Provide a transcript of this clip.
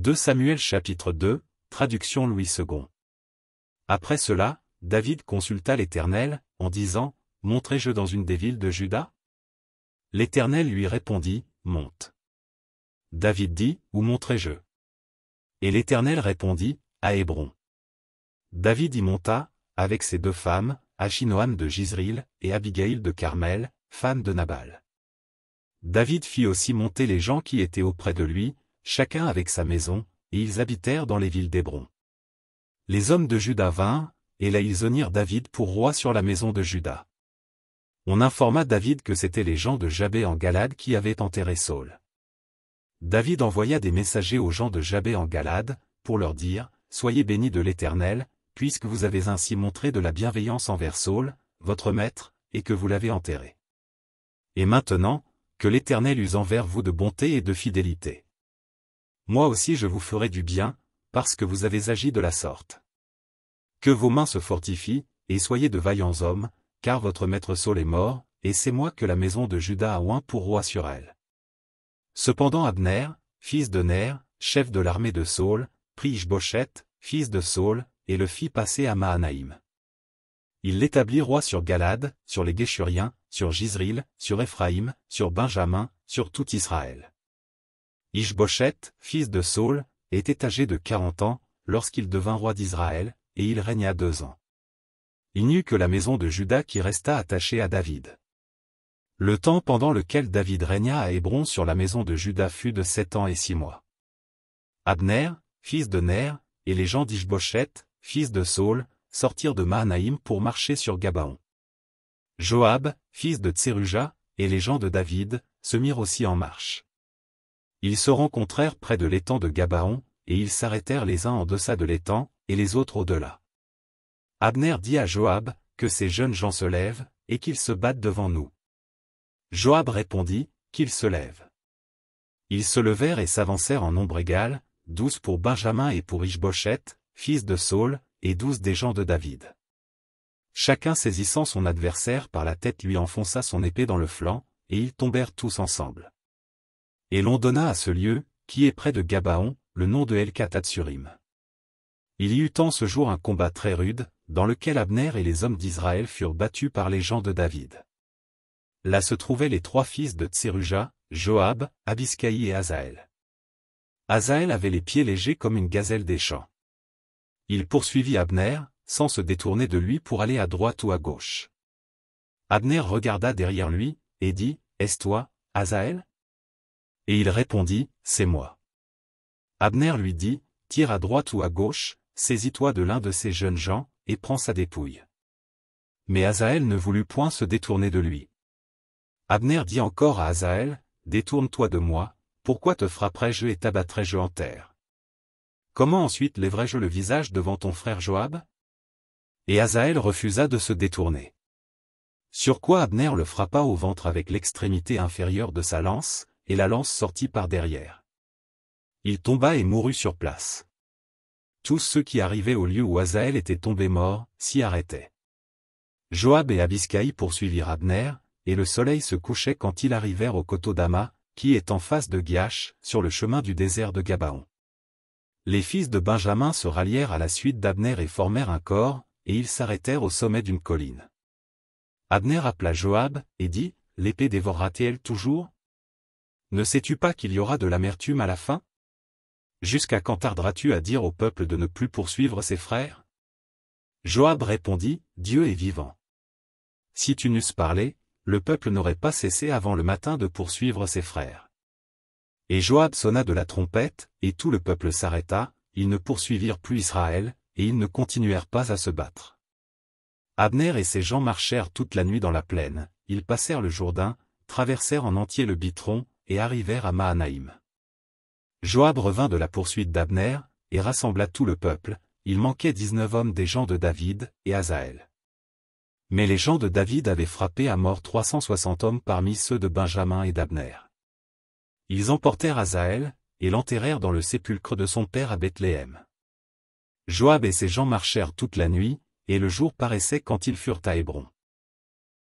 2 Samuel chapitre 2, traduction Louis II. Après cela, David consulta l'Éternel, en disant, « Monterai-je dans une des villes de Juda ?» L'Éternel lui répondit, « Monte. » David dit, « Où monterai-je » Et l'Éternel répondit, « À Hébron. » David y monta, avec ses 2 femmes, Achinoam de Jizril, et Abigaïl de Carmel, femme de Nabal. David fit aussi monter les gens qui étaient auprès de lui, chacun avec sa maison, et ils habitèrent dans les villes d'Hébron. Les hommes de Juda vinrent, et là ils honnirent David pour roi sur la maison de Juda. On informa David que c'étaient les gens de Jabé en Galade qui avaient enterré Saül. David envoya des messagers aux gens de Jabé en Galade, pour leur dire, « Soyez bénis de l'Éternel, puisque vous avez ainsi montré de la bienveillance envers Saül, votre maître, et que vous l'avez enterré. Et maintenant, que l'Éternel use envers vous de bonté et de fidélité. Moi aussi je vous ferai du bien, parce que vous avez agi de la sorte. Que vos mains se fortifient, et soyez de vaillants hommes, car votre maître Saül est mort, et c'est moi que la maison de Juda a oint pour roi sur elle. » Cependant Abner, fils de Ner, chef de l'armée de Saül, prit Ish-Bosheth, fils de Saül, et le fit passer à Mahanaïm. Il l'établit roi sur Galade, sur les Guéshuriens, sur Jizril, sur Éphraïm, sur Benjamin, sur tout Israël. Ish-Bosheth, fils de Saül, était âgé de 40 ans, lorsqu'il devint roi d'Israël, et il régna 2 ans. Il n'y eut que la maison de Juda qui resta attachée à David. Le temps pendant lequel David régna à Hébron sur la maison de Juda fut de 7 ans et 6 mois. Abner, fils de Ner, et les gens d'Ish-Bosheth, fils de Saül, sortirent de Mahanaïm pour marcher sur Gabaon. Joab, fils de Tseruja, et les gens de David, se mirent aussi en marche. Ils se rencontrèrent près de l'étang de Gabaon, et ils s'arrêtèrent les uns en deçà de l'étang, et les autres au-delà. Abner dit à Joab, que ces jeunes gens se lèvent, et qu'ils se battent devant nous. Joab répondit, qu'ils se lèvent. Ils se levèrent et s'avancèrent en nombre égal, 12 pour Benjamin et pour Ish-Bosheth, fils de Saül, et 12 des gens de David. Chacun saisissant son adversaire par la tête lui enfonça son épée dans le flanc, et ils tombèrent tous ensemble. Et l'on donna à ce lieu, qui est près de Gabaon, le nom de Helkath-Hatsurim. Il y eut en ce jour un combat très rude, dans lequel Abner et les hommes d'Israël furent battus par les gens de David. Là se trouvaient les 3 fils de Tseruja, Joab, Abiskaï et Asaël. Asaël avait les pieds légers comme une gazelle des champs. Il poursuivit Abner, sans se détourner de lui pour aller à droite ou à gauche. Abner regarda derrière lui, et dit, « Est-ce toi, Asaël » Et il répondit, « C'est moi. » Abner lui dit, « Tire à droite ou à gauche, saisis-toi de l'un de ces jeunes gens, et prends sa dépouille. » Mais Asaël ne voulut point se détourner de lui. Abner dit encore à Asaël, « Détourne-toi de moi, pourquoi te frapperais-je et t'abattrais-je en terre? Comment ensuite lèverais-je le visage devant ton frère Joab » Et Asaël refusa de se détourner. Sur quoi Abner le frappa au ventre avec l'extrémité inférieure de sa lance, et la lance sortit par derrière. Il tomba et mourut sur place. Tous ceux qui arrivaient au lieu où Asaël était tombé mort, s'y arrêtaient. Joab et Abiskaï poursuivirent Abner, et le soleil se couchait quand ils arrivèrent au coteau d'Ama, qui est en face de Giach, sur le chemin du désert de Gabaon. Les fils de Benjamin se rallièrent à la suite d'Abner et formèrent un corps, et ils s'arrêtèrent au sommet d'une colline. Abner appela Joab, et dit, « L'épée dévorera-t-elle toujours? Ne sais-tu pas qu'il y aura de l'amertume à la fin? Jusqu'à quand tarderas-tu à dire au peuple de ne plus poursuivre ses frères » Joab répondit, « Dieu est vivant. Si tu n'eusses parlé, le peuple n'aurait pas cessé avant le matin de poursuivre ses frères. » Et Joab sonna de la trompette, et tout le peuple s'arrêta, ils ne poursuivirent plus Israël, et ils ne continuèrent pas à se battre. Abner et ses gens marchèrent toute la nuit dans la plaine, ils passèrent le Jourdain, traversèrent en entier le Bitron, et arrivèrent à Mahanaïm. Joab revint de la poursuite d'Abner, et rassembla tout le peuple, il manquait 19 hommes des gens de David, et Asaël. Mais les gens de David avaient frappé à mort 360 hommes parmi ceux de Benjamin et d'Abner. Ils emportèrent Asaël, et l'enterrèrent dans le sépulcre de son père à Bethléem. Joab et ses gens marchèrent toute la nuit, et le jour paraissait quand ils furent à Hébron.